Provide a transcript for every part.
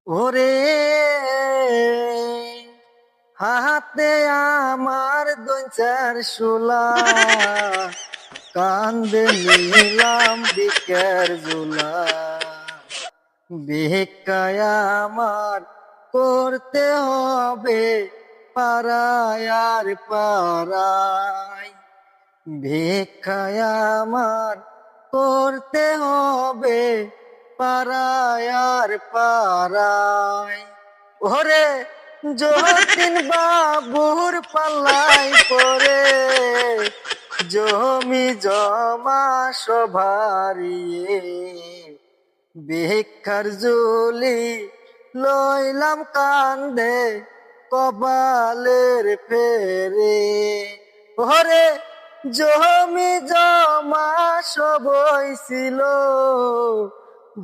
ওরে হাতে আমার দুই চার শুলা, কান্দে নিলাম বিকের জুলা। ভিক্ষায় আমার করতে হবে পাড়ায় আর পাড়ায়, ভিক্ষায় আমার করতে হবে পাড়ায় আর পাড়ায়। ওরে যতীন বাবুর পাল্লাই পরে জমি জমা সভারিয়ে, ভিক্ষার ঝুলি লইলাম কান্দে কপালের ফেরে। ওরে জমি জমা সব ছিল,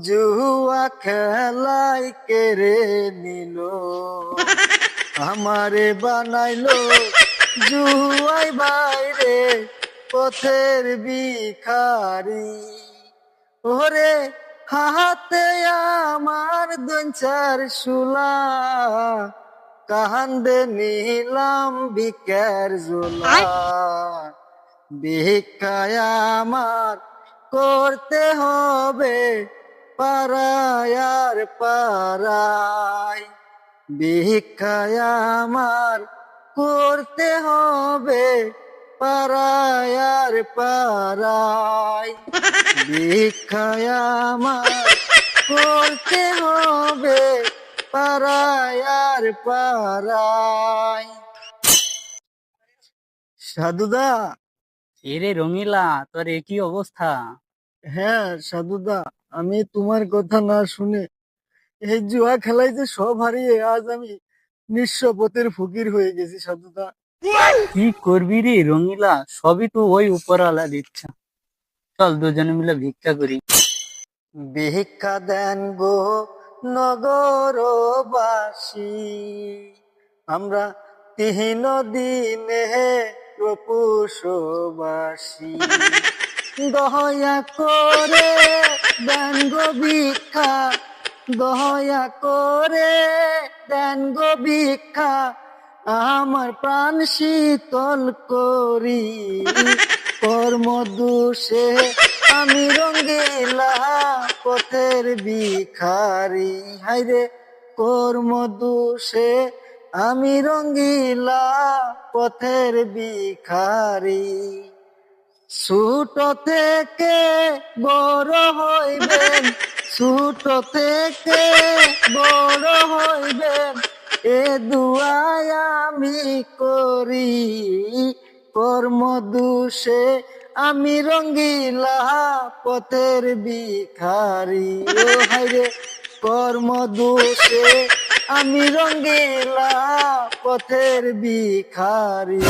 জুয়া খেলাই কেড়ে নিল। আমারে বানাইলো জুয়াই বাইরে পথের ভিখারি। ওরে হাতে আমার দুই চার শুলা, কান্দে নিলাম বিকের জোলা। ভিক্ষায় আমার করতে হবে পাড়ায় আর পাড়ায়, ভিক্ষায় আমার করতে হবে পাড়ায় আর পাড়ায়, ভিক্ষায় আমার করতে হবে পাড়ায় আর পাড়ায়। সাধুদা। এরে রঙিলা, তোর একই অবস্থা? হ্যাঁ সাধুদা, আমি তোমার কথা না শুনে এই জুয়া খেলায় যে সব হারিয়ে আজ আমি নিঃস্ব পথের ফকির হয়ে গেছি সাধুদা। কি করবি রে রঙিলা, সবই তো ওই উপরওয়ালা দিচ্ছে। চল দুজনে মিলে ভিক্ষা করি। ভিক্ষা দেন গো নগরবাসী, আমরা তিন দিনে প্রপুষবাসী। দয়া করে দেন গো ভিক্ষা, দয়া করে দেন গো ভিক্ষা, আমার প্রাণ শীতল করি। কর্ম দোষে আমি রঙ্গিলা পথের ভিখারি, হাইরে কর্ম দোষে আমি রঙ্গিলা পথের ভিখারি। ছোট থেকে বড় হইবেন, ছোট থেকে বড় হইবেন, এ দুআই আমি করি। কর্ম দোষে আমি রঙ্গিলা পথের ভিখারি। ও হায়রে কর্ম দোষে আমি রঙ্গিলা পথের ভিখারি।